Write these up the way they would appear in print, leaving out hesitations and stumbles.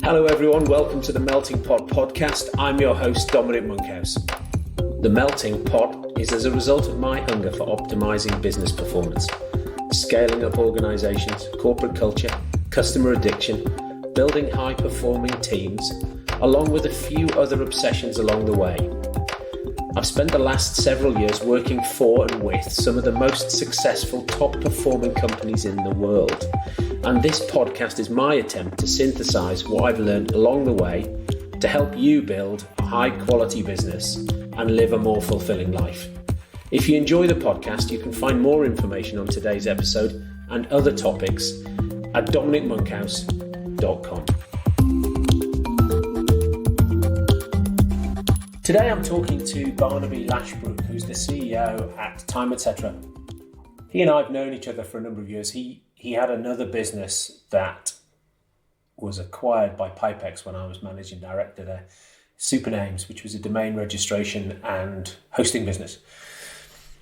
Hello everyone, welcome to the Melting Pot podcast. I'm your host, Dominic Monkhouse. The Melting Pot is as a result of my hunger for optimizing business performance, scaling up organizations, corporate culture, customer addiction, building high-performing teams, along with a few other obsessions along the way. I've spent the last several years working for and with some of the most successful, top-performing companies in the world. And this podcast is my attempt to synthesize what I've learned along the way to help you build a high-quality business and live a more fulfilling life. If you enjoy the podcast, you can find more information on today's episode and other topics at dominicmonkhouse.com. Today I'm talking to Barnaby Lashbrooke, who's the CEO at Time, etc. He and I have known each other for a number of years. He had another business that was acquired by Pipex when I was managing director there, Supernames, which was a domain registration and hosting business.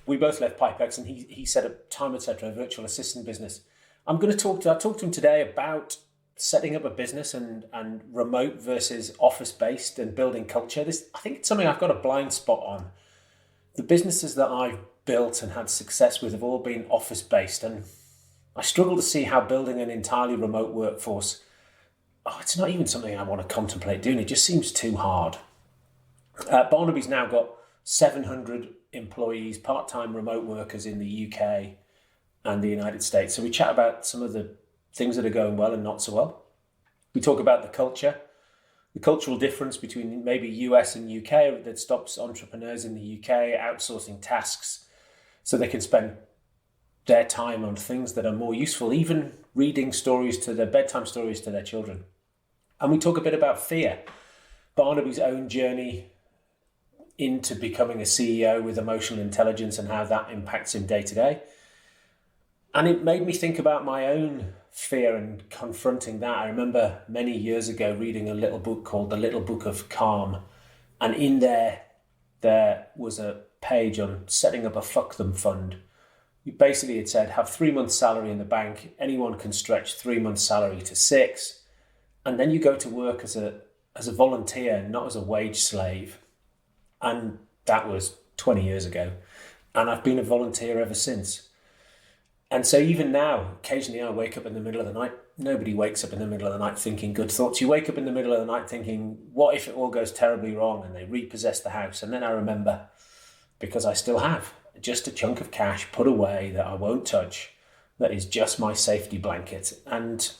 We both left Pipex and he set up Time, etc., a virtual assistant business. I talked to him today about setting up a business and remote versus office-based and building culture. I think it's something I've got a blind spot on. The businesses that I've built and had success with have all been office-based, and I struggle to see how building an entirely remote workforce, it's not even something I want to contemplate doing. It just seems too hard. Barnaby's now got 700 employees, part-time remote workers in the UK and the United States. So we chat about some of the things that are going well and not so well. We talk about the culture, the cultural difference between maybe US and UK that stops entrepreneurs in the UK outsourcing tasks so they can spend their time on things that are more useful, even reading bedtime stories to their children. And we talk a bit about fear, Barnaby's own journey into becoming a CEO with emotional intelligence and how that impacts him day to day. And it made me think about my own fear and confronting that. I remember many years ago reading a little book called The Little Book of Calm. And in there was a page on setting up a fuck them fund. Basically, it said, have 3 months' salary in the bank. Anyone can stretch 3 months' salary to 6. And then you go to work as a volunteer, not as a wage slave. And that was 20 years ago. And I've been a volunteer ever since. And so even now, occasionally I wake up in the middle of the night. Nobody wakes up in the middle of the night thinking good thoughts. You wake up in the middle of the night thinking, what if it all goes terribly wrong and they repossess the house? And then I remember, because I still have just a chunk of cash put away that I won't touch, that is just my safety blanket, and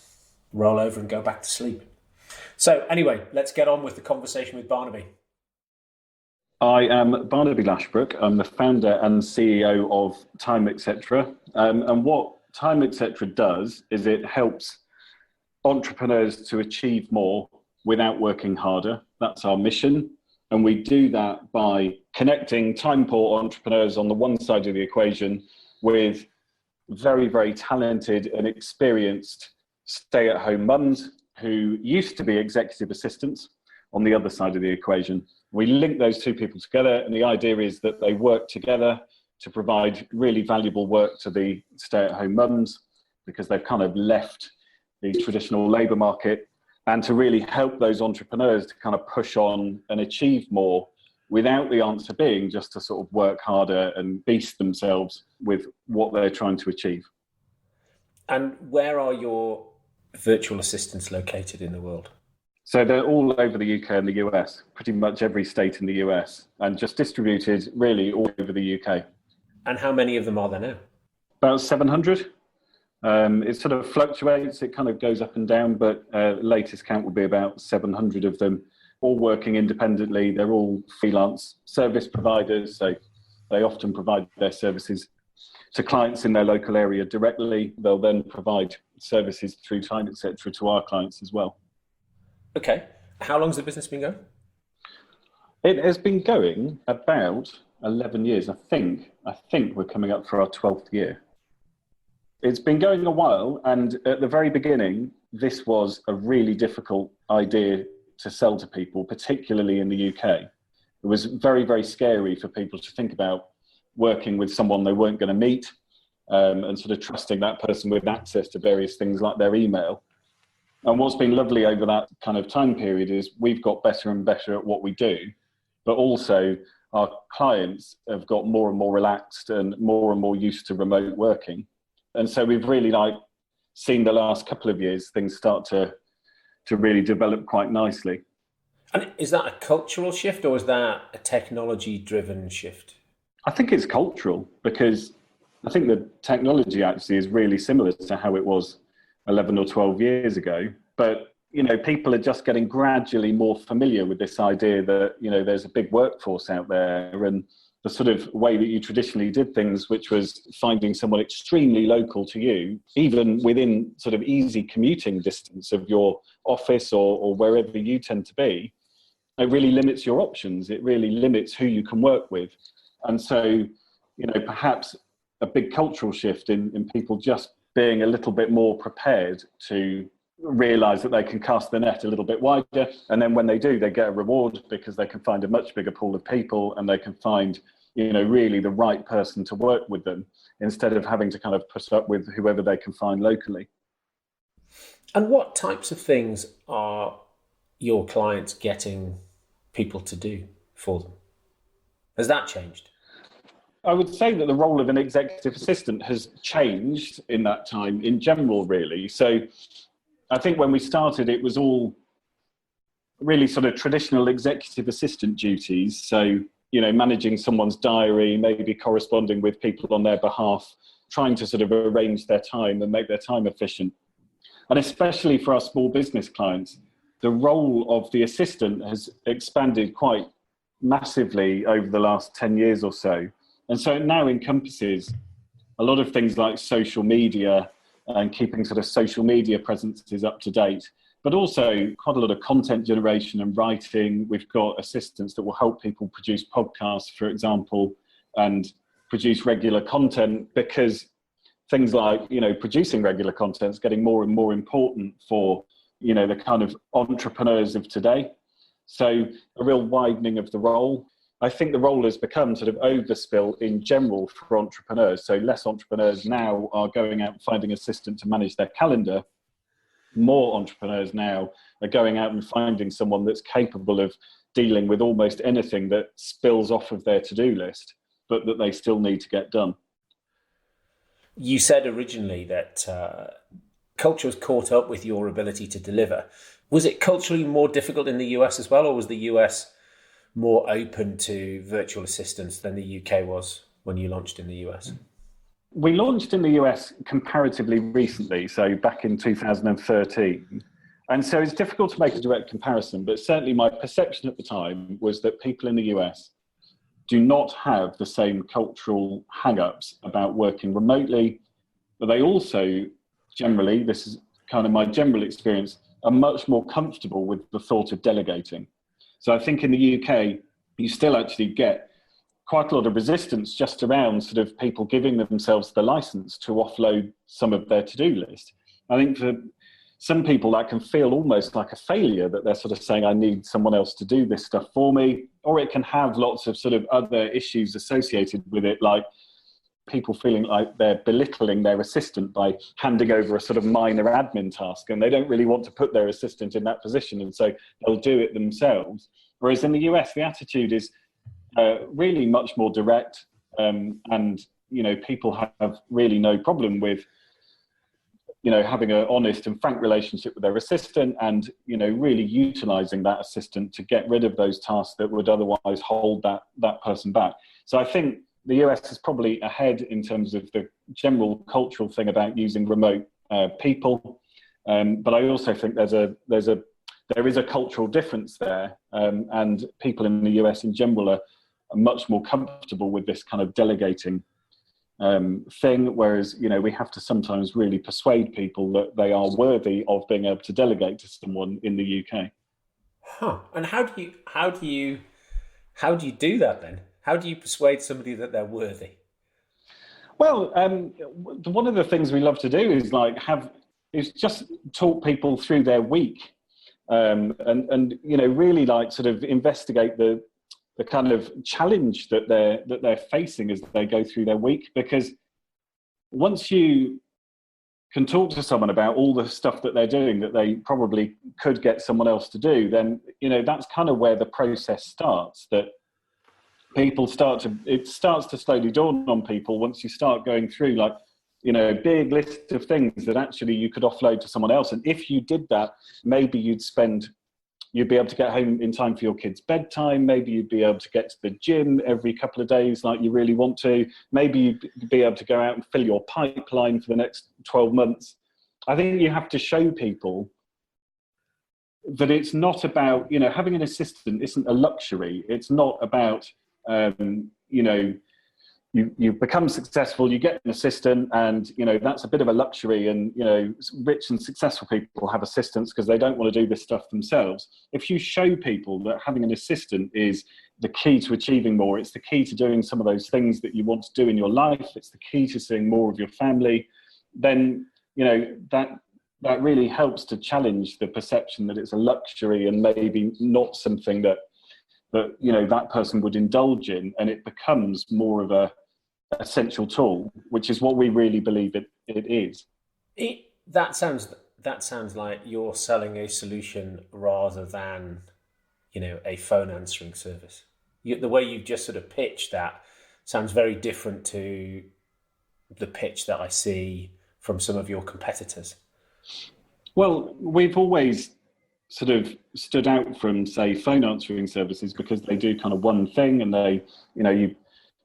roll over and go back to sleep. So anyway, let's get on with the conversation with Barnaby. I am Barnaby Lashbrooke. I'm the founder and CEO of Time, etc. And what Time, etc. does is it helps entrepreneurs to achieve more without working harder. That's our mission. And we do that by connecting time-poor entrepreneurs on the one side of the equation with very, very talented and experienced stay-at-home mums who used to be executive assistants on the other side of the equation. We link those two people together, and the idea is that they work together to provide really valuable work to the stay-at-home mums because they've kind of left the traditional labour market, and to really help those entrepreneurs to kind of push on and achieve more without the answer being just to sort of work harder and beast themselves with what they're trying to achieve. And where are your virtual assistants located in the world? So they're all over the UK and the US, pretty much every state in the US, and just distributed really all over the UK. And how many of them are there now? About 700. It sort of fluctuates, it kind of goes up and down, but latest count will be about 700 of them, all working independently. They're all freelance service providers, so they often provide their services to clients in their local area directly. They'll then provide services through Time, etc. to our clients as well. Okay. How long has the business been going? It has been going about 11 years. I think we're coming up for our 12th year. It's been going a while, and at the very beginning, this was a really difficult idea to sell to people, particularly in the UK. It was very, very scary for people to think about working with someone they weren't going to meet, and sort of trusting that person with access to various things like their email. And what's been lovely over that kind of time period is we've got better and better at what we do, but also our clients have got more and more relaxed and more used to remote working. And so we've really seen the last couple of years, things start to really develop quite nicely. And is that a cultural shift or is that a technology-driven shift? I think it's cultural, because I think the technology actually is really similar to how it was 11 or 12 years ago. But, people are just getting gradually more familiar with this idea that, there's a big workforce out there, and the sort of way that you traditionally did things, which was finding someone extremely local to you, even within sort of easy commuting distance of your office or wherever you tend to be, it really limits your options. It really limits who you can work with. And so, perhaps a big cultural shift in people just being a little bit more prepared to realise that they can cast the net a little bit wider. And then when they do, they get a reward because they can find a much bigger pool of people, and they can find, really the right person to work with them, instead of having to kind of put up with whoever they can find locally. And what types of things are your clients getting people to do for them? Has that changed? I would say that the role of an executive assistant has changed in that time in general, really. So I think when we started, it was all really sort of traditional executive assistant duties. So, managing someone's diary, maybe corresponding with people on their behalf, trying to sort of arrange their time and make their time efficient. And especially for our small business clients, the role of the assistant has expanded quite massively over the last 10 years or so. And so it now encompasses a lot of things like social media and keeping sort of social media presences up to date, but also quite a lot of content generation and writing. We've got assistants that will help people produce podcasts, for example, and produce regular content, because things like, producing regular content is getting more and more important for, the kind of entrepreneurs of today. So a real widening of the role. I think the role has become sort of overspill in general for entrepreneurs. So less entrepreneurs now are going out and finding an assistant to manage their calendar. More entrepreneurs now are going out and finding someone that's capable of dealing with almost anything that spills off of their to-do list, but that they still need to get done. You said originally that culture has caught up with your ability to deliver. Was it culturally more difficult in the US as well, or was the US more open to virtual assistants than the UK was when you launched in the US? We launched in the US comparatively recently, so back in 2013. And so it's difficult to make a direct comparison, but certainly my perception at the time was that people in the US do not have the same cultural hang-ups about working remotely, but they also generally, this is kind of my general experience, are much more comfortable with the thought of delegating. So I think in the UK, you still actually get quite a lot of resistance just around sort of people giving themselves the license to offload some of their to-do list. I think for some people that can feel almost like a failure, that they're sort of saying, I need someone else to do this stuff for me, or it can have lots of sort of other issues associated with it, like people feeling like they're belittling their assistant by handing over a sort of minor admin task, and they don't really want to put their assistant in that position, and so they'll do it themselves. Whereas in the US, the attitude is really much more direct, and people have really no problem with having an honest and frank relationship with their assistant, and really utilizing that assistant to get rid of those tasks that would otherwise hold that person back. So I think the US is probably ahead in terms of the general cultural thing about using remote people, but I also think there is a cultural difference there, and people in the US in general are much more comfortable with this kind of delegating thing, whereas we have to sometimes really persuade people that they are worthy of being able to delegate to someone in the UK. And how do you do that then? How do you persuade somebody that they're worthy? Well, one of the things we love to do is just talk people through their week, and really sort of investigate the kind of challenge that they're facing as they go through their week. Because once you can talk to someone about all the stuff that they're doing that they probably could get someone else to do, then, you know, that's kind of where the process starts, that it starts to slowly dawn on people once you start going through, like, you know, big list of things that actually you could offload to someone else. And if you did that, maybe you'd be able to get home in time for your kids' bedtime. Maybe you'd be able to get to the gym every couple of days like you really want to. Maybe you'd be able to go out and fill your pipeline for the next 12 months. I think you have to show people that it's not about, you know, having an assistant isn't a luxury. It's not about, you know, you become successful, you get an assistant, and, you know, that's a bit of a luxury. And, you know, rich and successful people have assistants because they don't want to do this stuff themselves. If you show people that having an assistant is the key to achieving more, it's the key to doing some of those things that you want to do in your life, it's the key to seeing more of your family, then, you know, that really helps to challenge the perception that it's a luxury and maybe not something that you know, that person would indulge in, and it becomes more of a essential tool, which is what we really believe it is. That sounds like you're selling a solution rather than, you know, a phone answering service. The way you've just sort of pitched that sounds very different to the pitch that I see from some of your competitors. Well, we've always sort of stood out from, say, phone answering services because they do kind of one thing, and they, you know, you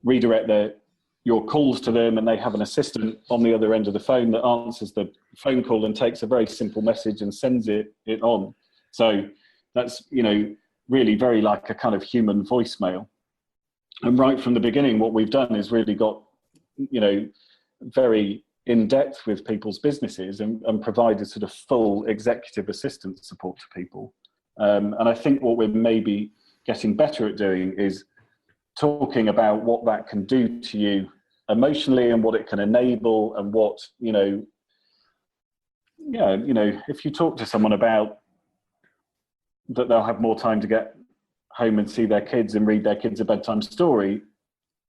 redirect your calls to them, and they have an assistant on the other end of the phone that answers the phone call and takes a very simple message and sends it on. So that's, you know, really very like a kind of human voicemail. And right from the beginning, what we've done is really got, you know, very in depth with people's businesses and provided sort of full executive assistant support to people. And I think what we're maybe getting better at doing is talking about what that can do to you emotionally and what it can enable, and what, you know, yeah, you know, if you talk to someone about that they'll have more time to get home and see their kids and read their kids a bedtime story,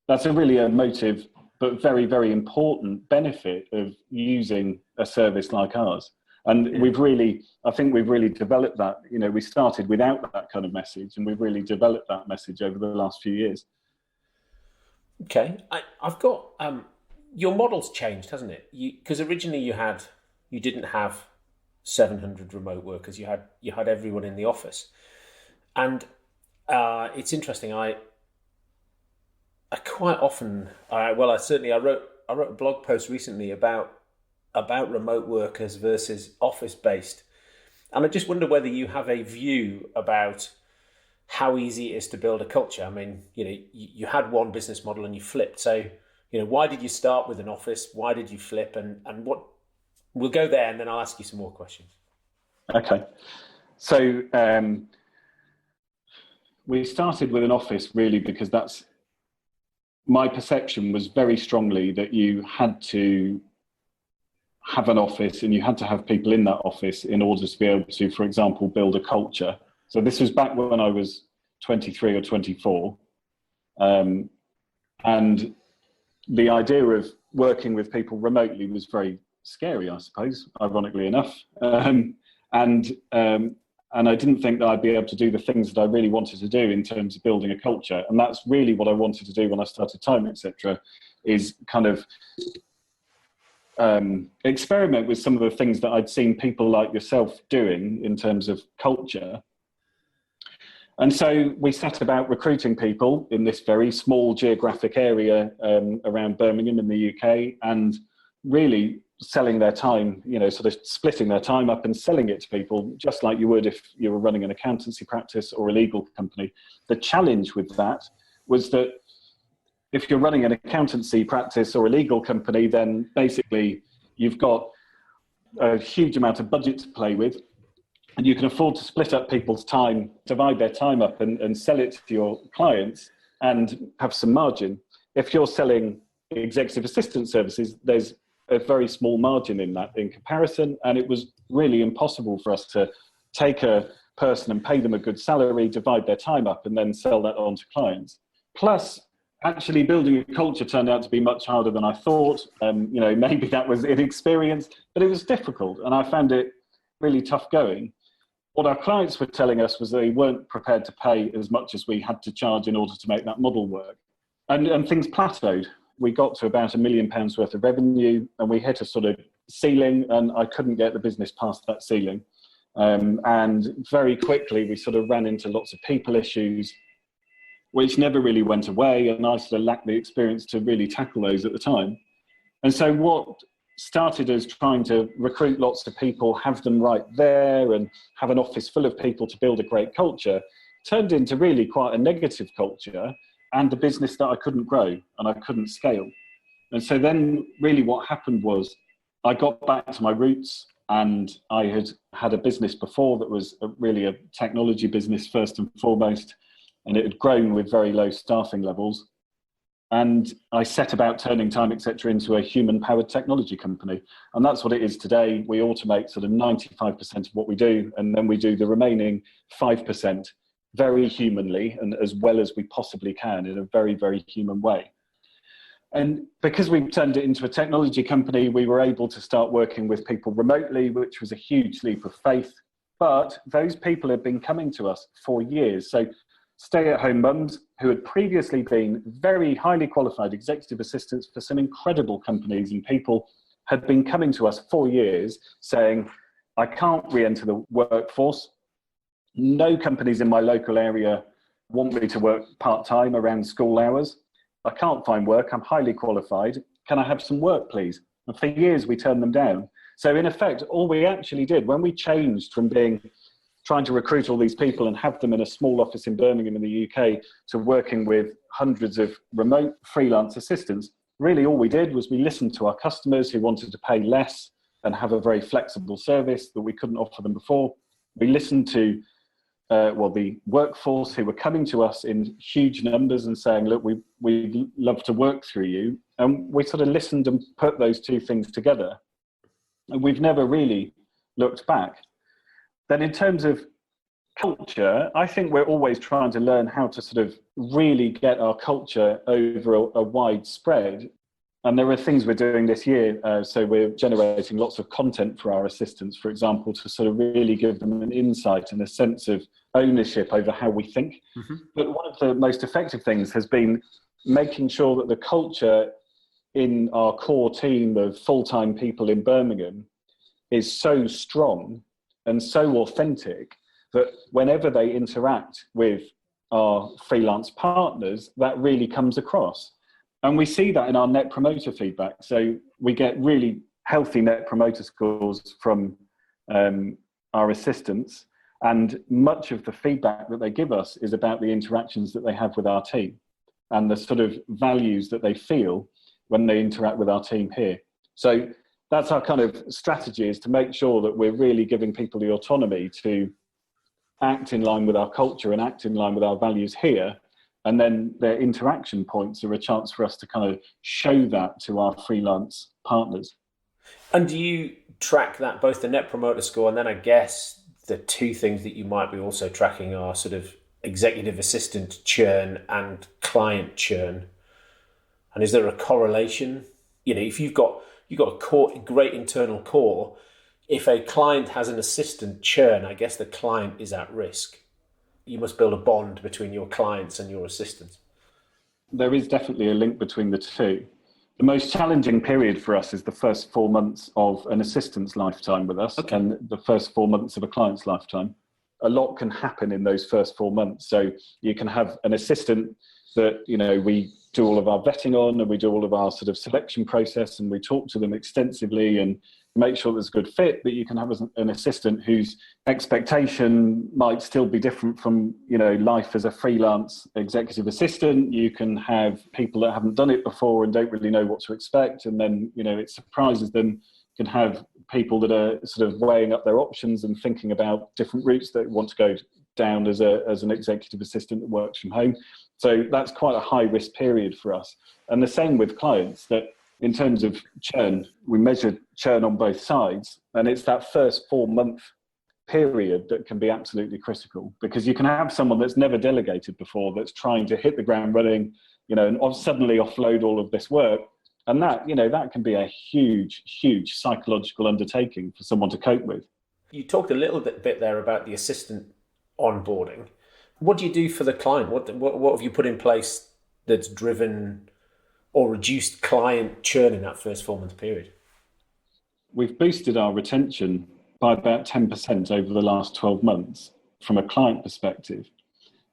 that's a really emotive but very, very important benefit of using a service like ours. And I think we've really developed that. You know, we started without that kind of message, and we've really developed that message over the last few years. Okay, I've got your model's changed, hasn't it? Because originally you didn't have 700 remote workers. You had everyone in the office, and it's interesting. I quite often, I wrote a blog post recently about remote workers versus office based, and I just wonder whether you have a view about how easy it is to build a culture. I mean, you know, you had one business model and you flipped. So, you know, why did you start with an office? Why did you flip? And what, we'll go there, and then I'll ask you some more questions. Okay. So we started with an office really because that's, my perception was very strongly that you had to have an office and you had to have people in that office in order to be able to, for example, build a culture. So this was back when I was 23 or 24. And the idea of working with people remotely was very scary, I suppose, ironically enough. And I didn't think that I'd be able to do the things that I really wanted to do in terms of building a culture. And that's really what I wanted to do when I started Time, etc., is kind of experiment with some of the things that I'd seen people like yourself doing in terms of culture. And so we set about recruiting people in this very small geographic area around Birmingham in the UK, and really selling their time, you know, sort of splitting their time up and selling it to people just like you would if you were running an accountancy practice or a legal company. The challenge with that was that if you're running an accountancy practice or a legal company, then basically you've got a huge amount of budget to play with, and you can afford to split up people's time, divide their time up and sell it to your clients and have some margin. If you're selling executive assistant services, there's a very small margin in that in comparison, and it was really impossible for us to take a person and pay them a good salary, divide their time up, and then sell that on to clients. Plus, actually building a culture turned out to be much harder than I thought. Maybe that was inexperience, but it was difficult, and I found it really tough going. What our clients were telling us was they weren't prepared to pay as much as we had to charge in order to make that model work. And things plateaued. We got to about £1 million worth of revenue, and we hit a sort of ceiling, and I couldn't get the business past that ceiling. And very quickly, we sort of ran into lots of people issues, which never really went away, and I sort of lacked the experience to really tackle those at the time. And so what started as trying to recruit lots of people, have them right there, and have an office full of people to build a great culture, turned into really quite a negative culture, and a business that I couldn't grow and I couldn't scale. And so then really what happened was I got back to my roots, and I had a business before that was really a technology business first and foremost, and it had grown with very low staffing levels. And I set about turning Time, etc. into a human-powered technology company. And that's what it is today. We automate sort of 95% of what we do, and then we do the remaining 5% very humanly and as well as we possibly can in a very, very human way. And because we turned it into a technology company, we were able to start working with people remotely, which was a huge leap of faith. But those people had been coming to us for years. So stay-at-home mums who had previously been very highly qualified executive assistants for some incredible companies, and people had been coming to us for years saying, I can't re-enter the workforce. No companies in my local area want me to work part-time around school hours. I can't find work. I'm highly qualified. Can I have some work, please? And for years, we turned them down. So in effect, all we actually did when we changed from trying to recruit all these people and have them in a small office in Birmingham in the UK to working with hundreds of remote freelance assistants, really all we did was we listened to our customers who wanted to pay less and have a very flexible service that we couldn't offer them before. We listened to the workforce who were coming to us in huge numbers and saying, look, we'd love to work through you. And we sort of listened and put those two things together. And we've never really looked back. Then in terms of culture, I think we're always trying to learn how to sort of really get our culture over a wide spread. And there are things we're doing this year. So we're generating lots of content for our assistants, for example, to sort of really give them an insight and a sense of ownership over how we think. Mm-hmm. But one of the most effective things has been making sure that the culture in our core team of full-time people in Birmingham is so strong and so authentic that whenever they interact with our freelance partners, that really comes across. And we see that in our net promoter feedback. So we get really healthy net promoter scores from our assistants. And much of the feedback that they give us is about the interactions that they have with our team and the sort of values that they feel when they interact with our team here. So that's our kind of strategy, is to make sure that we're really giving people the autonomy to act in line with our culture and act in line with our values here. And then their interaction points are a chance for us to kind of show that to our freelance partners. And do you track that, both the net promoter score, and then I guess the two things that you might be also tracking are sort of executive assistant churn and client churn? And is there a correlation? You know, if you've got a great internal core, if a client has an assistant churn, I guess the client is at risk. You must build a bond between your clients and your assistants. There is definitely a link between the two. The most challenging period for us is the first 4 months of an assistant's lifetime with us, okay, and the first 4 months of a client's lifetime. A lot can happen in those first 4 months. So you can have an assistant that, you know, we do all of our vetting on, and we do all of our sort of selection process, and we talk to them extensively and make sure there's a good fit. But you can have an assistant whose expectation might still be different from, you know, life as a freelance executive assistant. You can have people that haven't done it before and don't really know what to expect, and then, you know, it surprises them. You can have people that are sort of weighing up their options and thinking about different routes they want to go down as an executive assistant that works from home. So that's quite a high risk period for us. And the same with clients, that in terms of churn, we measure churn on both sides, and it's that first 4 month period that can be absolutely critical, because you can have someone that's never delegated before, that's trying to hit the ground running, and suddenly offload all of this work. And that, that can be a huge, huge psychological undertaking for someone to cope with. You talked a little bit there about the assistant onboarding. What do you do for the client? What have you put in place that's driven or reduced client churn in that first 4-month period? We've boosted our retention by about 10% over the last 12 months from a client perspective.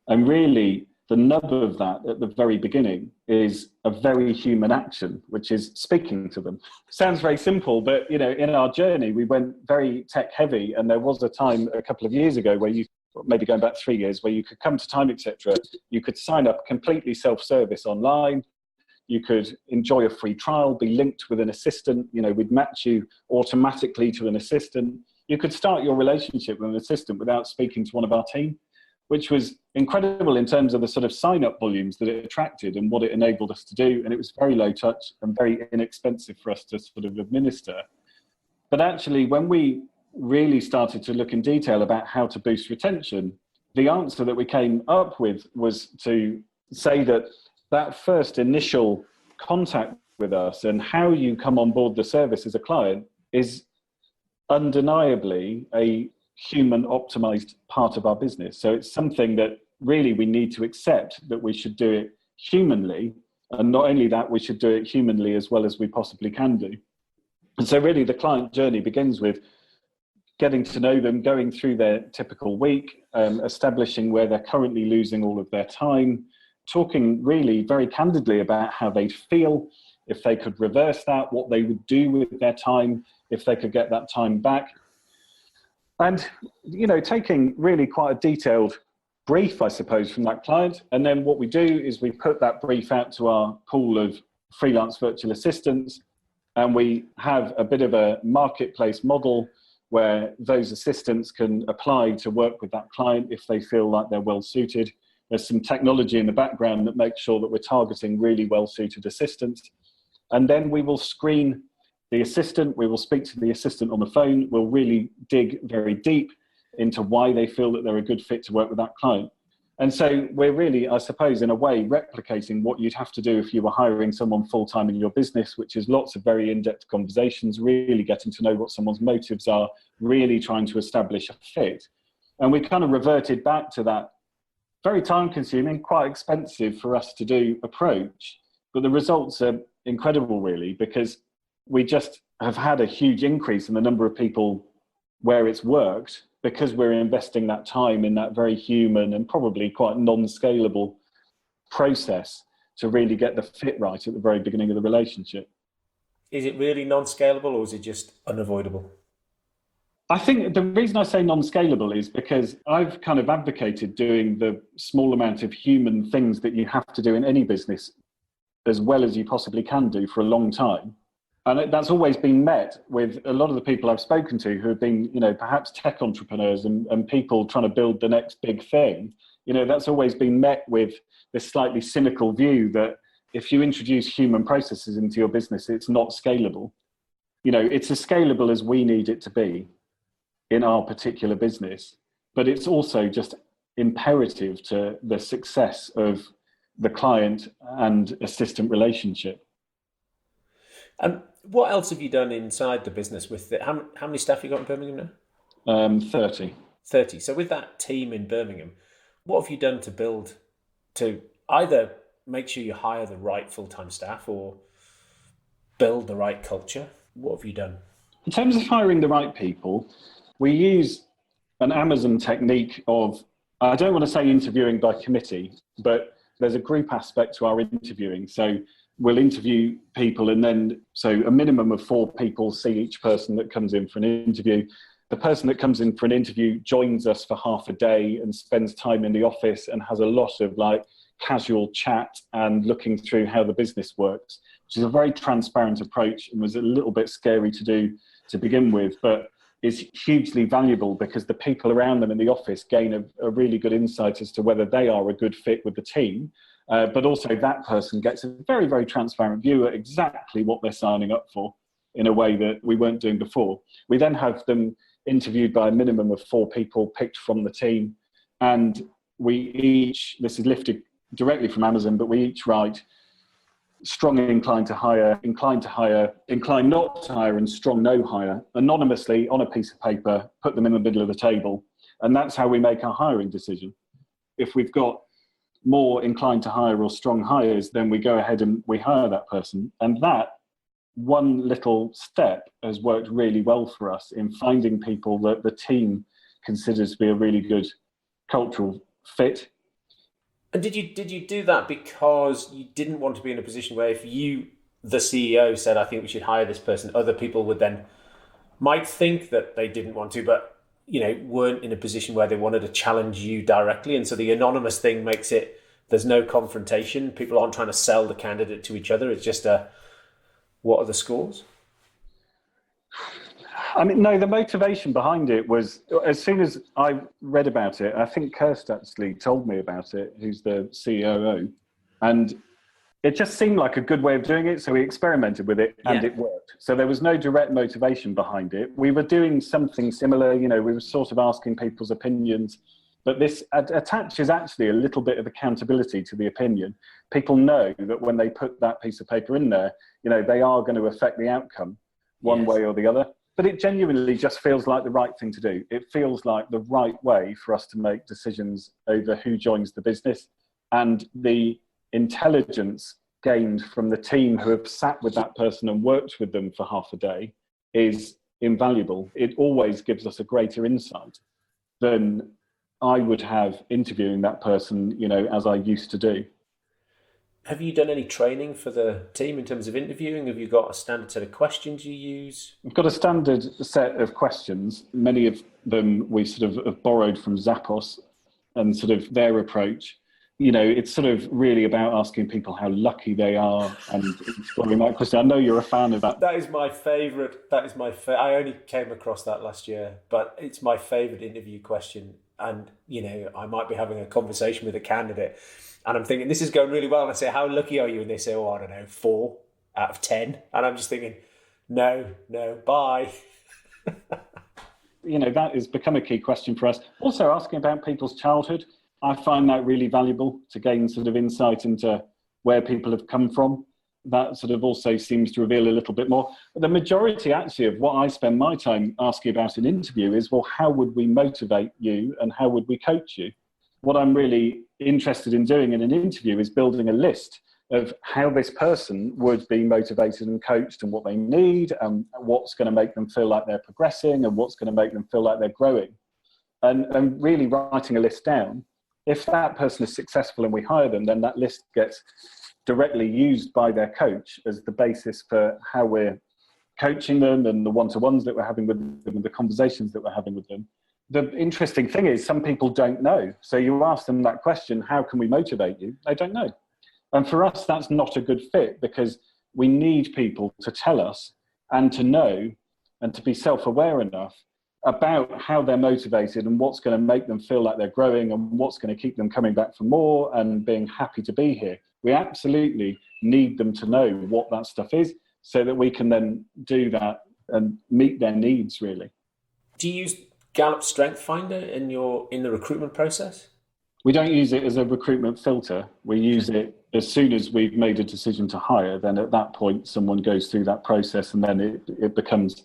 And really, the nub of that at the very beginning is a very human action, which is speaking to them. Sounds very simple, but in our journey, we went very tech heavy. And there was a time a couple of years ago where maybe going back 3 years, where you could come to Time, etc. You could sign up completely self-service online. You could enjoy a free trial, be linked with an assistant. We'd match you automatically to an assistant. You could start your relationship with an assistant without speaking to one of our team, which was incredible in terms of the sort of sign-up volumes that it attracted and what it enabled us to do. And it was very low touch and very inexpensive for us to sort of administer. But actually, when we really started to look in detail about how to boost retention, the answer that we came up with was to say that first initial contact with us and how you come on board the service as a client is undeniably a human optimized part of our business. So it's something that really we need to accept, that we should do it humanly. And not only that, we should do it humanly as well as we possibly can do. And so really the client journey begins with getting to know them, going through their typical week, establishing where they're currently losing all of their time, talking really very candidly about how they feel, if they could reverse that, what they would do with their time, if they could get that time back. And, taking really quite a detailed brief, I suppose, from that client. And then what we do is we put that brief out to our pool of freelance virtual assistants, and we have a bit of a marketplace model where those assistants can apply to work with that client if they feel like they're well suited. There's some technology in the background that makes sure that we're targeting really well suited assistants. And then we will screen the assistant, we will speak to the assistant on the phone, we'll really dig very deep into why they feel that they're a good fit to work with that client. And so we're really, I suppose, in a way, replicating what you'd have to do if you were hiring someone full-time in your business, which is lots of very in-depth conversations, really getting to know what someone's motives are, really trying to establish a fit. And we kind of reverted back to that very time-consuming, quite expensive for us to do approach. But the results are incredible, really, because we just have had a huge increase in the number of people where it's worked, because we're investing that time in that very human and probably quite non-scalable process to really get the fit right at the very beginning of the relationship. Is it really non-scalable, or is it just unavoidable? I think the reason I say non-scalable is because I've kind of advocated doing the small amount of human things that you have to do in any business as well as you possibly can do for a long time. And that's always been met with a lot of the people I've spoken to who have been, perhaps tech entrepreneurs and people trying to build the next big thing. That's always been met with this slightly cynical view that if you introduce human processes into your business, it's not scalable. It's as scalable as we need it to be in our particular business, but it's also just imperative to the success of the client and assistant relationship. What else have you done inside the business with it? How many staff you got in Birmingham now? 30. 30. So with that team in Birmingham, what have you done to build, to either make sure you hire the right full-time staff or build the right culture? What have you done? In terms of hiring the right people, we use an Amazon technique of, I don't want to say interviewing by committee, but there's a group aspect to our interviewing. So we'll interview people, and then so a minimum of 4 people see each person that comes in for an interview. The person that comes in for an interview joins us for half a day and spends time in the office and has a lot of casual chat and looking through how the business works, which is a very transparent approach and was a little bit scary to do to begin with, but is hugely valuable because the people around them in the office gain a really good insight as to whether they are a good fit with the team. But also that person gets a very, very transparent view at exactly what they're signing up for in a way that we weren't doing before. We then have them interviewed by a minimum of 4 people picked from the team. And we each, this is lifted directly from Amazon, but we each write strong inclined to hire, inclined not to hire, and strong no hire anonymously on a piece of paper, put them in the middle of the table. And that's how we make our hiring decision. If we've got more inclined to hire or strong hires, then we go ahead and we hire that person. And that one little step has worked really well for us in finding people that the team considers to be a really good cultural fit. And did you do that because you didn't want to be in a position where if you, the CEO, said, I think we should hire this person, other people would then might think that they didn't want to, but weren't in a position where they wanted to challenge you directly, and so the anonymous thing makes it, there's no confrontation. People aren't trying to sell the candidate to each other. It's just what are the scores? I mean, no, the motivation behind it was, as soon as I read about it, I think Kirst actually told me about it, who's the COO, and it just seemed like a good way of doing it. So we experimented with it and it worked. So there was no direct motivation behind it. We were doing something similar, we were sort of asking people's opinions, but this attaches actually a little bit of accountability to the opinion. People know that when they put that piece of paper in there, they are going to affect the outcome one way or the other. But it genuinely just feels like the right thing to do. It feels like the right way for us to make decisions over who joins the business, and the intelligence gained from the team who have sat with that person and worked with them for half a day is invaluable. It always gives us a greater insight than I would have interviewing that person, as I used to do. Have you done any training for the team in terms of interviewing? Have you got a standard set of questions you use? We've got a standard set of questions. Many of them we sort of have borrowed from Zappos and sort of their approach. It's sort of really about asking people how lucky they are and exploring that question. I know you're a fan of that. That is my favourite. I only came across that last year, but it's my favourite interview question. And, I might be having a conversation with a candidate and I'm thinking, this is going really well. And I say, how lucky are you? And they say, I don't know, 4 out of 10. And I'm just thinking, no, bye. That has become a key question for us. Also asking about people's childhood. I find that really valuable to gain sort of insight into where people have come from. That sort of also seems to reveal a little bit more. But the majority actually of what I spend my time asking about in an interview is, well, how would we motivate you and how would we coach you? What I'm really interested in doing in an interview is building a list of how this person would be motivated and coached and what they need and what's going to make them feel like they're progressing and what's going to make them feel like they're growing. And really writing a list down. If that person is successful and we hire them, then that list gets directly used by their coach as the basis for how we're coaching them and the one-to-ones that we're having with them and the conversations that we're having with them. The interesting thing is some people don't know. So you ask them that question, how can we motivate you? They don't know. And for us, that's not a good fit because we need people to tell us and to know and to be self-aware enough about how they're motivated and what's going to make them feel like they're growing and what's going to keep them coming back for more and being happy to be here. We absolutely need them to know what that stuff is so that we can then do that and meet their needs, really. Do you use Gallup StrengthsFinder in the recruitment process? We don't use it as a recruitment filter. We use it as soon as we've made a decision to hire. Then at that point, someone goes through that process and then it becomes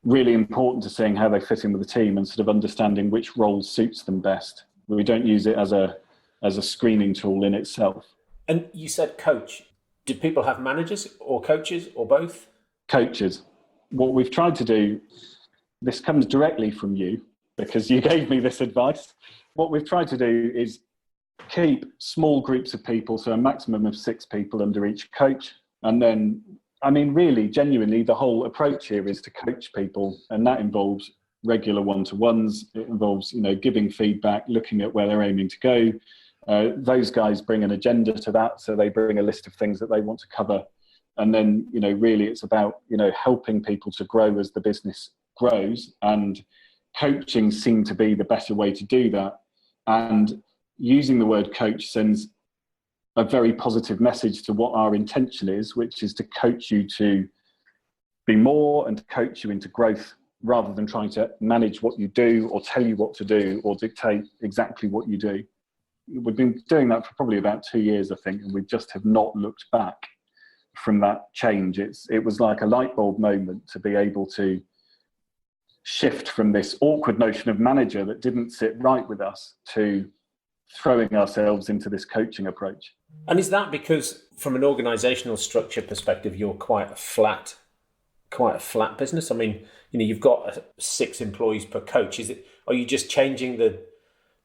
really important to seeing how they fit in with the team and sort of understanding which role suits them best. We don't use it as a screening tool in itself. And you said coach. Do people have managers or coaches or both? Coaches. What we've tried to do, this comes directly from you because you gave me this advice. What we've tried to do is keep small groups of people, so a maximum of 6 people under each coach. And then, really, genuinely, the whole approach here is to coach people, and that involves regular one-to-ones. It involves, giving feedback, looking at where they're aiming to go. Those guys bring an agenda to that, so they bring a list of things that they want to cover. And then, really it's about, helping people to grow as the business grows, and coaching seemed to be the better way to do that. And using the word coach sends a very positive message to what our intention is, which is to coach you to be more and to coach you into growth rather than trying to manage what you do or tell you what to do or dictate exactly what you do. we've been doing that for probably about 2 years, I think, and we just have not looked back from that change. It was like a light bulb moment to be able to shift from this awkward notion of manager that didn't sit right with us to throwing ourselves into this coaching approach. And is that because from an organizational structure perspective, you're quite a flat business? I mean, you've got 6 employees per coach. Are you just changing the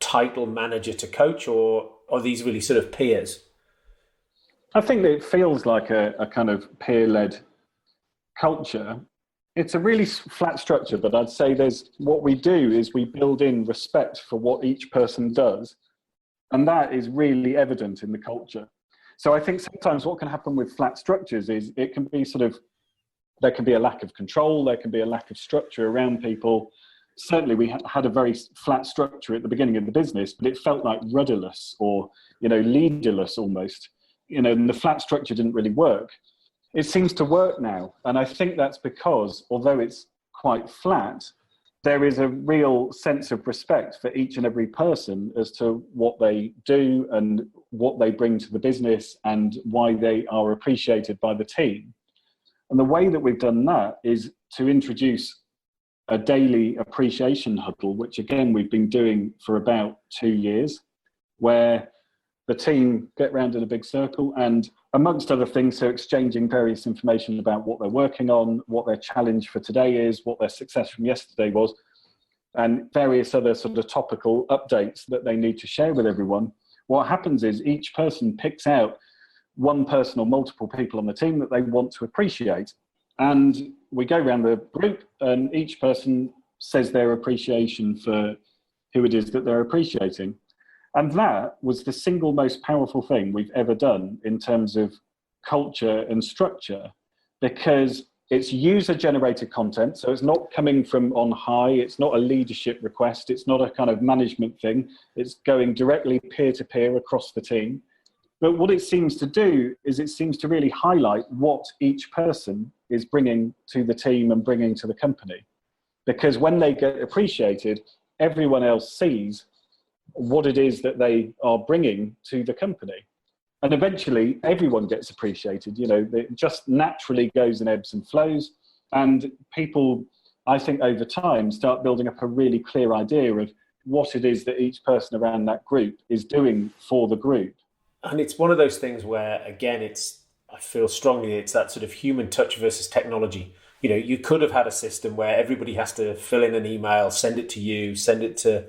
title manager to coach, or are these really sort of peers? I think that it feels like a kind of peer-led culture. It's a really flat structure, but I'd say what we do is we build in respect for what each person does. And that is really evident in the culture. So I think sometimes what can happen with flat structures is it can be there can be a lack of control, there can be a lack of structure around people. Certainly we had a very flat structure at the beginning of the business, but it felt like rudderless or, leaderless almost, and the flat structure didn't really work. It seems to work now. And I think that's because, although it's quite flat, there is a real sense of respect for each and every person as to what they do and what they bring to the business and why they are appreciated by the team. And the way that we've done that is to introduce a daily appreciation huddle, which again, we've been doing for about 2 years, where the team get round in a big circle and amongst other things, so exchanging various information about what they're working on, what their challenge for today is, what their success from yesterday was, and various other sort of topical updates that they need to share with everyone. What happens is each person picks out one person or multiple people on the team that they want to appreciate. And we go around the group and each person says their appreciation for who it is that they're appreciating. And that was the single most powerful thing we've ever done in terms of culture and structure, because it's user-generated content. So it's not coming from on high. It's not a leadership request. It's not a kind of management thing. It's going directly peer-to-peer across the team. But what it seems to do is it seems to really highlight what each person is bringing to the team and bringing to the company. Because when they get appreciated, everyone else sees what it is that they are bringing to the company. And eventually everyone gets appreciated. It just naturally goes in ebbs and flows. And people, I think over time, start building up a really clear idea of what it is that each person around that group is doing for the group. And it's one of those things where, again, I feel strongly it's that sort of human touch versus technology. You could have had a system where everybody has to fill in an email, send it to you, send it to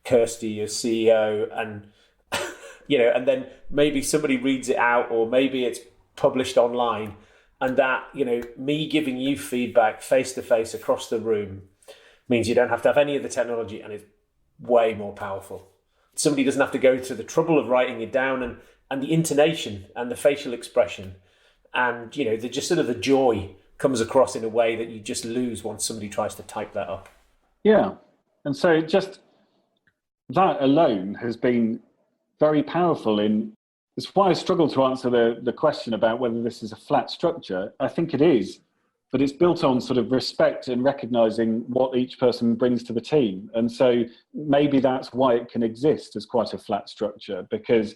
Kirsty, your CEO, and and then maybe somebody reads it out, or maybe it's published online, and that me giving you feedback face to face across the room means you don't have to have any of the technology, and it's way more powerful. Somebody doesn't have to go to the trouble of writing it down, and the intonation and the facial expression, and the joy comes across in a way that you just lose once somebody tries to type that up. Yeah, and so just that alone has been very powerful. It's why I struggle to answer the question about whether this is a flat structure. I think it is, but it's built on sort of respect and recognizing what each person brings to the team. And so maybe that's why it can exist as quite a flat structure, because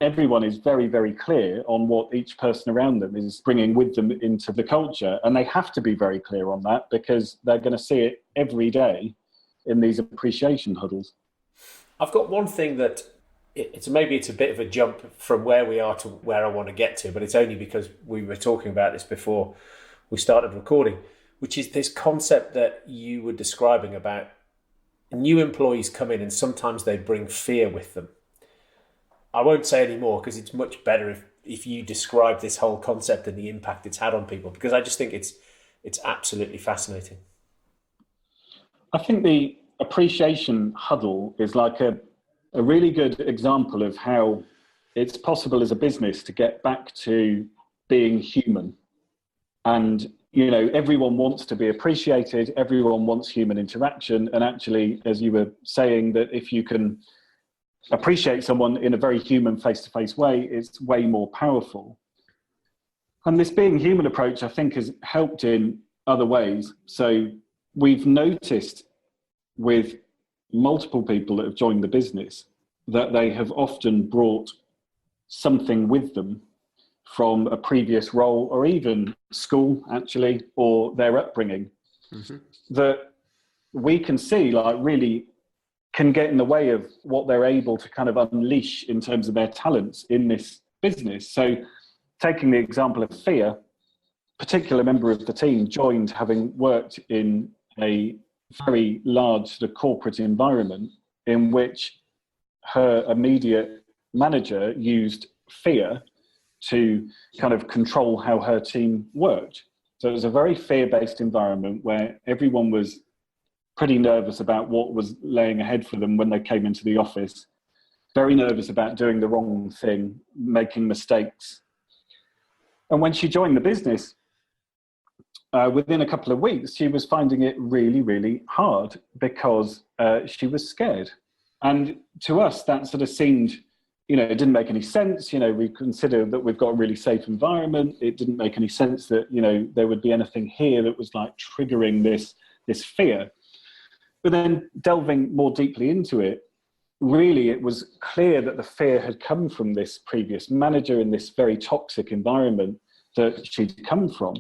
everyone is very, very clear on what each person around them is bringing with them into the culture. And they have to be very clear on that because they're going to see it every day in these appreciation huddles. I've got one thing that it's a bit of a jump from where we are to where I want to get to, but it's only because we were talking about this before we started recording, which is this concept that you were describing about new employees come in and sometimes they bring fear with them. I won't say any more because it's much better if you describe this whole concept and the impact it's had on people, because I just think it's absolutely fascinating. I think the appreciation huddle is like a really good example of how it's possible as a business to get back to being human. And, everyone wants to be appreciated. Everyone wants human interaction. And actually, as you were saying, that if you can appreciate someone in a very human face-to-face way, it's way more powerful. And this being human approach, I think, has helped in other ways. So we've noticed with multiple people that have joined the business that they have often brought something with them from a previous role or even school, actually, or their upbringing, that we can see like really can get in the way of what they're able to kind of unleash in terms of their talents in this business. So taking the example of fear, a particular member of the team joined having worked in a very large sort of corporate environment in which her immediate manager used fear to kind of control how her team worked. So it was a very fear-based environment where everyone was pretty nervous about what was laying ahead for them when they came into the office, very nervous about doing the wrong thing, making mistakes. And when she joined the business, within a couple of weeks, she was finding it really, really hard because she was scared. And to us, that sort of seemed, it didn't make any sense. We consider that we've got a really safe environment. It didn't make any sense that, there would be anything here that was like triggering this fear. But then delving more deeply into it, really it was clear that the fear had come from this previous manager in this very toxic environment that she'd come from.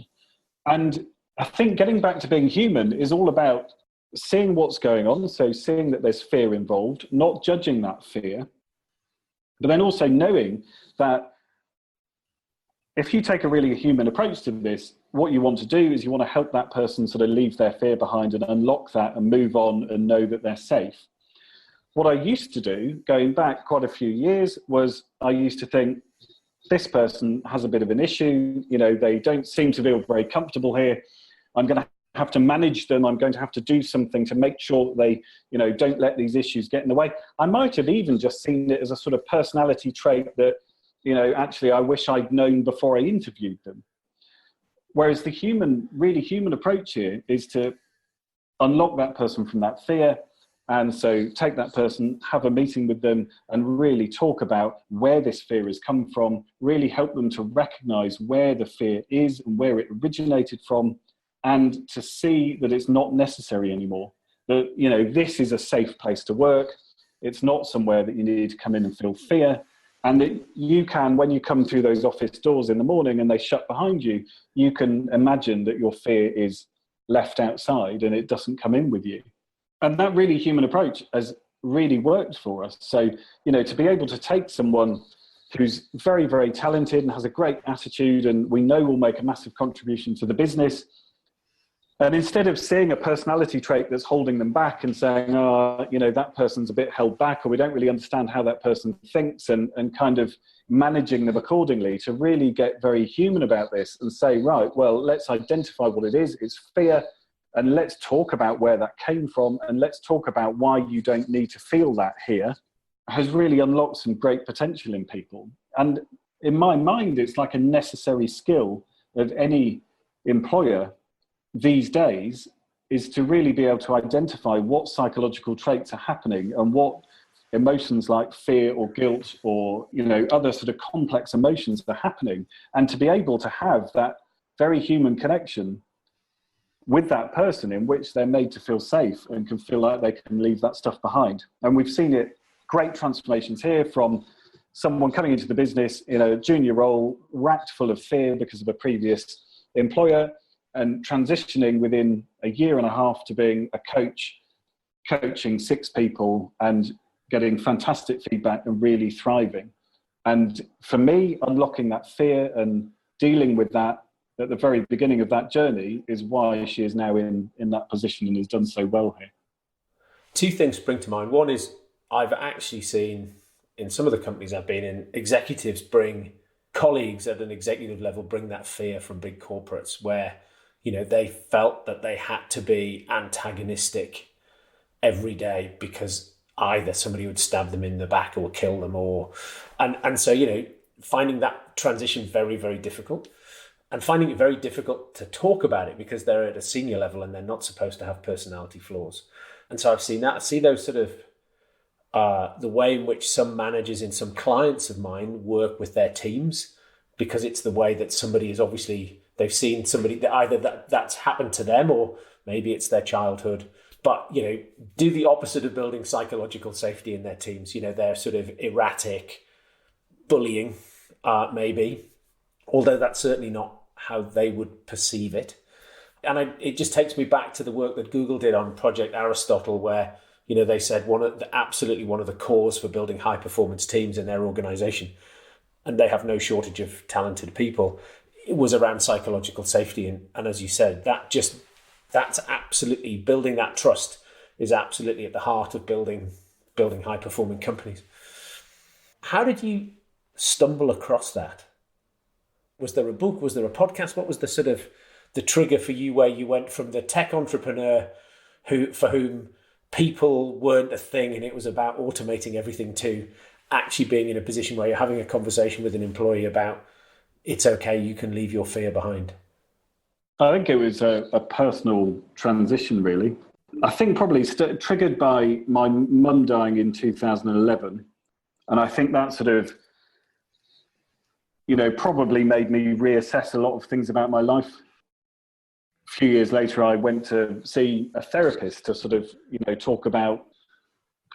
And I think getting back to being human is all about seeing what's going on. So seeing that there's fear involved, not judging that fear, but then also knowing that if you take a really human approach to this, what you want to do is you want to help that person sort of leave their fear behind and unlock that and move on and know that they're safe. What I used to do, going back quite a few years, was I used to think, this person has a bit of an issue, they don't seem to feel very comfortable here. I'm going to have to manage them. I'm going to have to do something to make sure that they, don't let these issues get in the way. I might have even just seen it as a sort of personality trait that, actually I wish I'd known before I interviewed them. Whereas the really human approach here is to unlock that person from that fear. And so take that person, have a meeting with them and really talk about where this fear has come from, really help them to recognize where the fear is and where it originated from, and to see that it's not necessary anymore. That, this is a safe place to work. It's not somewhere that you need to come in and feel fear. And that you can, when you come through those office doors in the morning and they shut behind you, you can imagine that your fear is left outside and it doesn't come in with you. And that really human approach has really worked for us. So, to be able to take someone who's very, very talented and has a great attitude and we know will make a massive contribution to the business, and instead of seeing a personality trait that's holding them back and saying, that person's a bit held back, or we don't really understand how that person thinks, and kind of managing them accordingly, to really get very human about this and say, right, well, let's identify what it is. It's fear. And let's talk about where that came from, and let's talk about why you don't need to feel that here, has really unlocked some great potential in people. And in my mind, it's like a necessary skill of any employer these days, is to really be able to identify what psychological traits are happening and what emotions like fear or guilt or, other sort of complex emotions are happening, and to be able to have that very human connection with that person in which they're made to feel safe and can feel like they can leave that stuff behind. And we've seen it, great transformations here, from someone coming into the business in a junior role, racked full of fear because of a previous employer, and transitioning within a year and a half to being a coach, coaching 6 people and getting fantastic feedback and really thriving. And for me, unlocking that fear and dealing with that at the very beginning of that journey is why she is now in that position and has done so well here. 2 things spring to mind. One is I've actually seen in some of the companies I've been in, executives colleagues at an executive level bring that fear from big corporates where, they felt that they had to be antagonistic every day because either somebody would stab them in the back or kill them, and so, finding that transition very, very difficult. And finding it very difficult to talk about it because they're at a senior level and they're not supposed to have personality flaws. And so I've seen that. I see those sort of, the way in which some managers in some clients of mine work with their teams, because it's the way that somebody is obviously, they've seen somebody that either that's happened to them, or maybe it's their childhood but, do the opposite of building psychological safety in their teams. They're sort of erratic, bullying, maybe, although that's certainly not how they would perceive it. And it just takes me back to the work that Google did on Project Aristotle, where, they said absolutely one of the cores for building high performance teams in their organization, and they have no shortage of talented people, it was around psychological safety. And as you said, that's absolutely, building that trust is absolutely at the heart of building high performing companies. How did you stumble across that? Was there a book? Was there a podcast? What was the sort of the trigger for you where you went from the tech entrepreneur for whom people weren't a thing and it was about automating everything, to actually being in a position where you're having a conversation with an employee about it's okay, you can leave your fear behind? I think it was a personal transition, really. I think probably triggered by my mum dying in 2011. And I think that sort of, probably made me reassess a lot of things about my life. A few years later, I went to see a therapist to sort of, talk about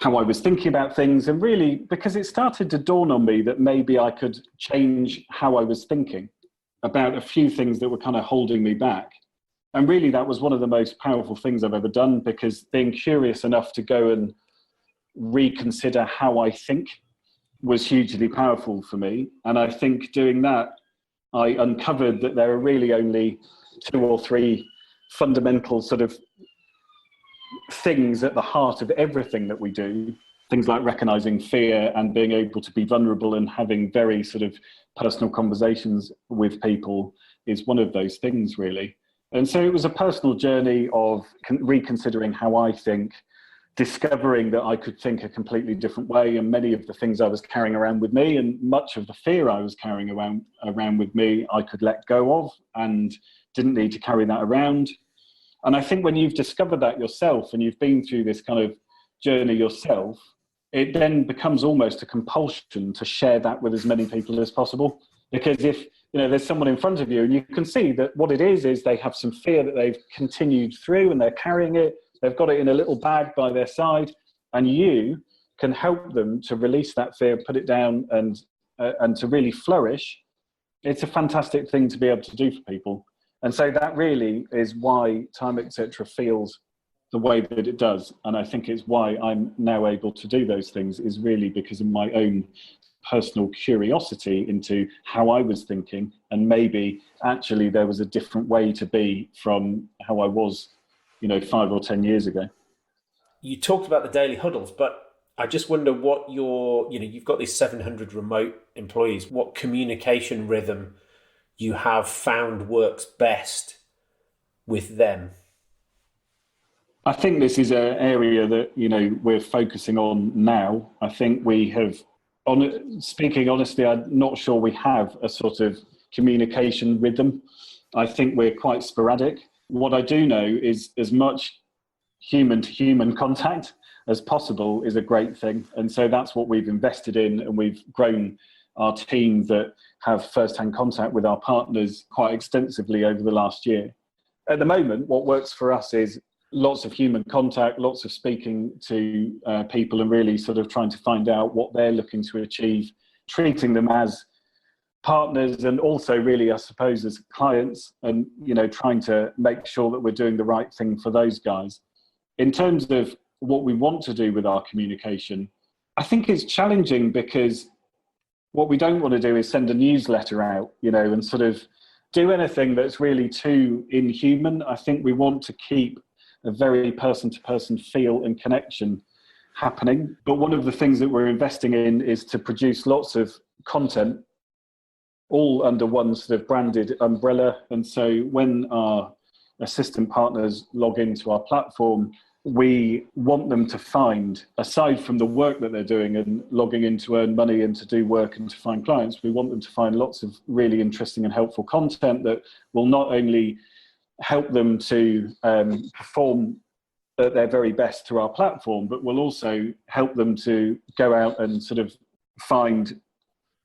how I was thinking about things. And really, because it started to dawn on me that maybe I could change how I was thinking about a few things that were kind of holding me back. And really, that was one of the most powerful things I've ever done, because being curious enough to go and reconsider how I think was hugely powerful for me. And I think doing that, I uncovered that there are really only 2 or 3 fundamental sort of things at the heart of everything that we do. Things like recognizing fear and being able to be vulnerable and having very sort of personal conversations with people is one of those things, really. And so it was a personal journey of reconsidering how I think, discovering that I could think a completely different way, and many of the things I was carrying around with me and much of the fear I was carrying around with me, I could let go of and didn't need to carry that around. And I think when you've discovered that yourself and you've been through this kind of journey yourself, it then becomes almost a compulsion to share that with as many people as possible. Because if there's someone in front of you and you can see that what it is they have some fear that they've continued through and they're carrying it, they've got it in a little bag by their side, and you can help them to release that fear, put it down, and to really flourish. It's a fantastic thing to be able to do for people. And so that really is why Time Etc. feels the way that it does. And I think it's why I'm now able to do those things, is really because of my own personal curiosity into how I was thinking, and maybe actually there was a different way to be from how I was 5 or 10 years ago. You talked about the daily huddles, but I just wonder what you've got these 700 remote employees, what communication rhythm you have found works best with them? I think this is an area that, we're focusing on now. I think we have, speaking honestly, I'm not sure we have a sort of communication rhythm. I think we're quite sporadic. What I do know is as much human-to-human contact as possible is a great thing. And so that's what we've invested in, and we've grown our team that have first-hand contact with our partners quite extensively over the last year. At the moment, what works for us is lots of human contact, lots of speaking to people and really sort of trying to find out what they're looking to achieve, treating them as partners and also really, I suppose, as clients, and, trying to make sure that we're doing the right thing for those guys. In terms of what we want to do with our communication, I think it's challenging, because what we don't want to do is send a newsletter out, and sort of do anything that's really too inhuman. I think we want to keep a very person-to-person feel and connection happening. But one of the things that we're investing in is to produce lots of content, all under one sort of branded umbrella. And so when our assistant partners log into our platform, we want them to find, aside from the work that they're doing and logging in to earn money and to do work and to find clients, we want them to find lots of really interesting and helpful content that will not only help them to perform at their very best through our platform, but will also help them to go out and sort of find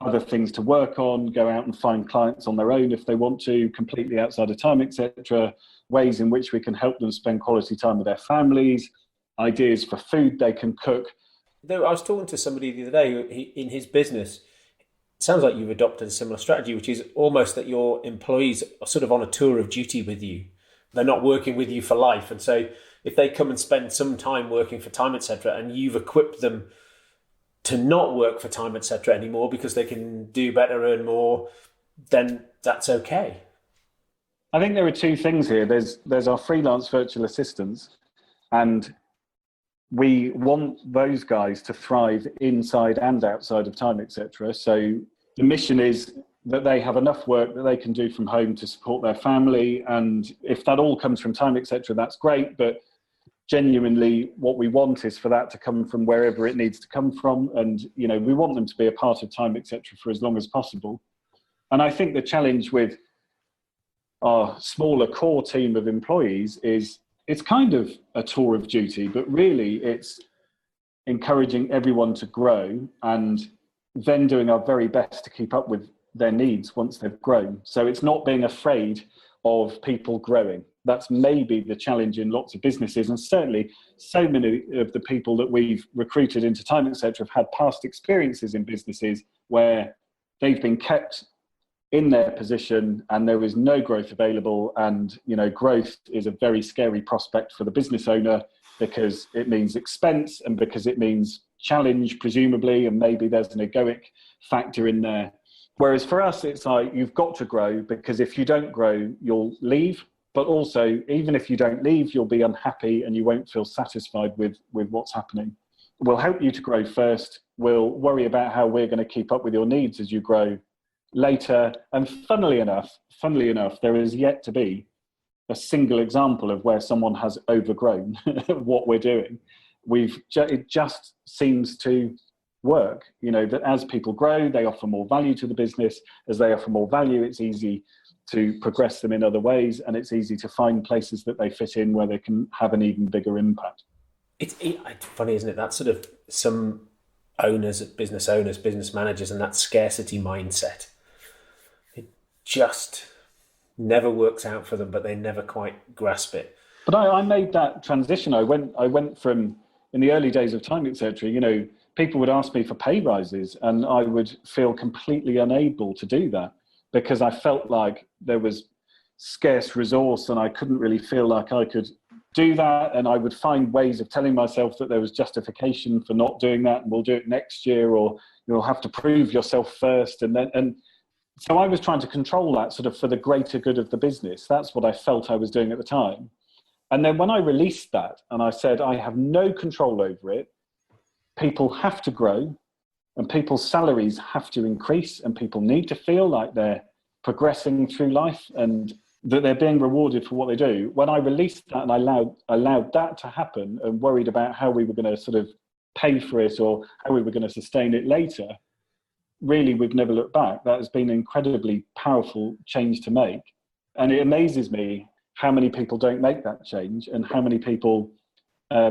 other things to work on, go out and find clients on their own if they want to, completely outside of time, etc. Ways in which we can help them spend quality time with their families, ideas for food they can cook. Though I was talking to somebody the other day in his business. It sounds like you've adopted a similar strategy, which is almost that your employees are sort of on a tour of duty with you. They're not working with you for life. And so if they come and spend some time working for time, etc., and you've equipped them to not work for time, etc. anymore because they can do better, earn more, then that's okay. I think there are two things here. There's our freelance virtual assistants, and we want those guys to thrive inside and outside of time, etc. So the mission is that they have enough work that they can do from home to support their family. And if that all comes from time, etc., that's great. But genuinely, what we want is for that to come from wherever it needs to come from. And, you know, we want them to be a part of time, etc., for as long as possible. And I think the challenge with our smaller core team of employees is it's kind of a tour of duty, but really it's encouraging everyone to grow and then doing our very best to keep up with their needs once they've grown. So it's not being afraid of people growing. That's maybe the challenge in lots of businesses, and certainly so many of the people that we've recruited into time, etc., have had past experiences in businesses where they've been kept in their position and there is no growth available. And, you know, growth is a very scary prospect for the business owner because it means expense and because it means challenge, presumably, and maybe there's an egoic factor in there. Whereas for us, it's like, you've got to grow, because if you don't grow, you'll leave. But also, even if you don't leave, you'll be unhappy and you won't feel satisfied with what's happening. We'll help you to grow first. We'll worry about how we're going to keep up with your needs as you grow later. And funnily enough, there is yet to be a single example of where someone has overgrown what we're doing. It just seems to work, you know, that as people grow, they offer more value to the business. As they offer more value, it's easy to progress them in other ways, and it's easy to find places that they fit in where they can have an even bigger impact. It's funny, isn't it? That sort of some business owners, business managers, and that scarcity mindset. It just never works out for them, but they never quite grasp it. But I made that transition. I went from, in the early days of time, etc., you know, people would ask me for pay rises and I would feel completely unable to do that because I felt like there was scarce resource and I couldn't really feel like I could do that. And I would find ways of telling myself that there was justification for not doing that, and we'll do it next year, or you'll have to prove yourself first. And so I was trying to control that sort of for the greater good of the business. That's what I felt I was doing at the time. And then when I released that and I said, I have no control over it, people have to grow and people's salaries have to increase and people need to feel like they're progressing through life and that they're being rewarded for what they do. When I released that and I allowed that to happen and worried about how we were going to sort of pay for it or how we were going to sustain it later, really, we've never looked back. That has been an incredibly powerful change to make. And it amazes me how many people don't make that change and how many people... I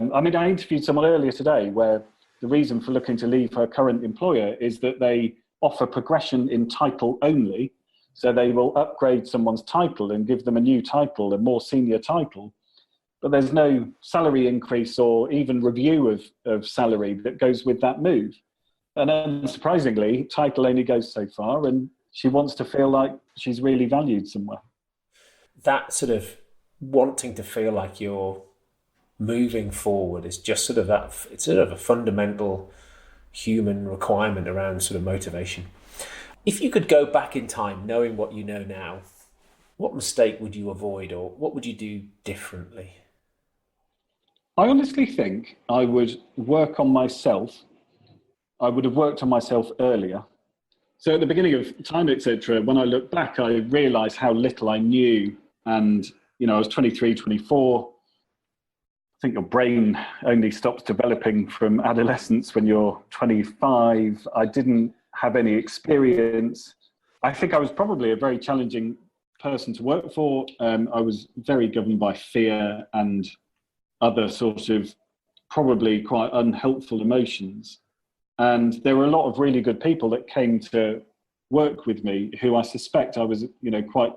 interviewed someone earlier today where the reason for looking to leave her current employer is that they offer progression in title only. So they will upgrade someone's title and give them a new title, a more senior title. But there's no salary increase or even review of salary that goes with that move. And unsurprisingly, title only goes so far, and she wants to feel like she's really valued somewhere. That sort of wanting to feel like you're moving forward is just sort of that, it's sort of a fundamental human requirement around sort of motivation. If you could go back in time, knowing what you know now, what mistake would you avoid or what would you do differently? I honestly think I would work on myself. I would have worked on myself earlier. So at the beginning of time, etc., when I look back, I realised how little I knew. And, you know, I was 23, 24. I think your brain only stops developing from adolescence when you're 25. I didn't have any experience. I think I was probably a very challenging person to work for. I was very governed by fear and other sort of probably quite unhelpful emotions. And there were a lot of really good people that came to work with me who I suspect I was, quite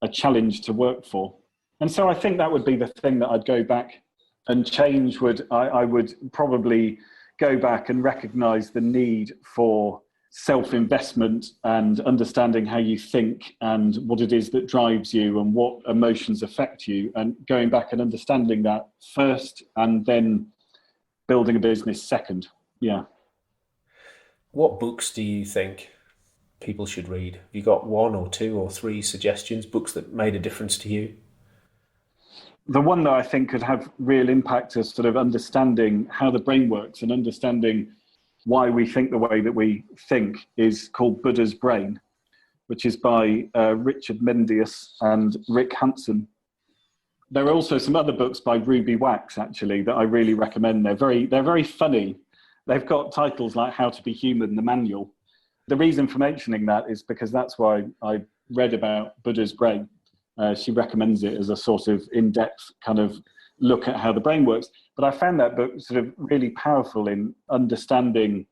a challenge to work for. And so I think that would be the thing that I'd go back and change. I would probably go back and recognize the need for self-investment and understanding how you think and what it is that drives you and what emotions affect you, and going back and understanding that first and then building a business second. Yeah. What books do you think people should read? Have you got 1 or 2 or 3 suggestions, books that made a difference to you? The one that I think could have real impact is sort of understanding how the brain works and understanding why we think the way that we think is called Buddha's Brain, which is by Richard Mendius and Rick Hanson. There are also some other books by Ruby Wax, actually, that I really recommend. They're very funny. They've got titles like How to Be Human, the Manual. The reason for mentioning that is because that's why I read about Buddha's Brain. She recommends it as a sort of in-depth kind of look at how the brain works. But I found that book sort of really powerful in understanding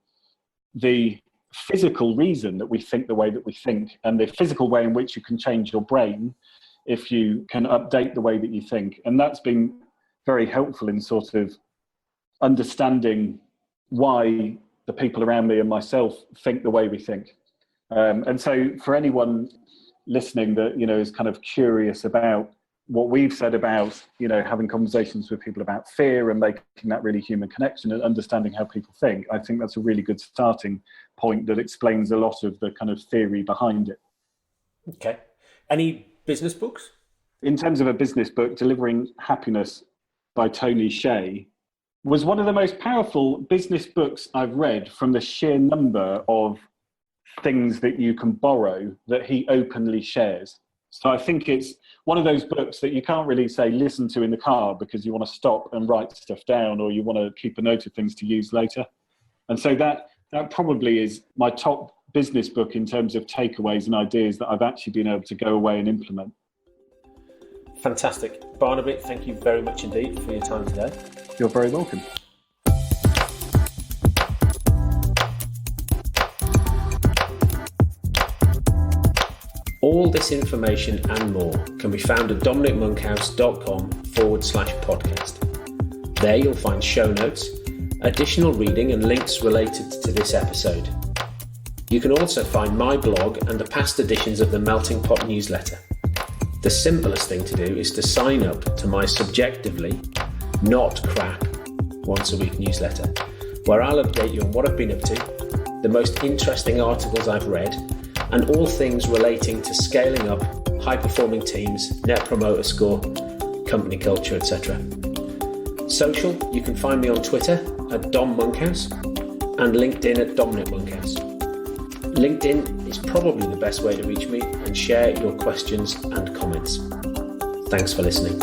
the physical reason that we think the way that we think, and the physical way in which you can change your brain if you can update the way that you think. And that's been very helpful in sort of understanding why the people around me and myself think the way we think. And so for anyone listening that, is kind of curious about what we've said about, having conversations with people about fear and making that really human connection and understanding how people think, I think that's a really good starting point that explains a lot of the kind of theory behind it. Okay. Any business books? In terms of a business book, Delivering Happiness by Tony Hsieh was one of the most powerful business books I've read, from the sheer number of things that you can borrow that he openly shares. So I think it's one of those books that you can't really say listen to in the car because you want to stop and write stuff down, or you want to keep a note of things to use later. And so that probably is my top business book in terms of takeaways and ideas that I've actually been able to go away and implement. Fantastic. Barnaby, thank you very much indeed for your time today. You're very welcome. All this information and more can be found at dominicmonkhouse.com/podcast. There you'll find show notes, additional reading and links related to this episode. You can also find my blog and the past editions of the Melting Pot newsletter. The simplest thing to do is to sign up to my subjectively not crap once a week newsletter, where I'll update you on what I've been up to, the most interesting articles I've read, and all things relating to scaling up, high-performing teams, net promoter score, company culture, etc. Social, you can find me on Twitter at Dom Monkhouse and LinkedIn at Dominic Monkhouse. LinkedIn is probably the best way to reach me and share your questions and comments. Thanks for listening.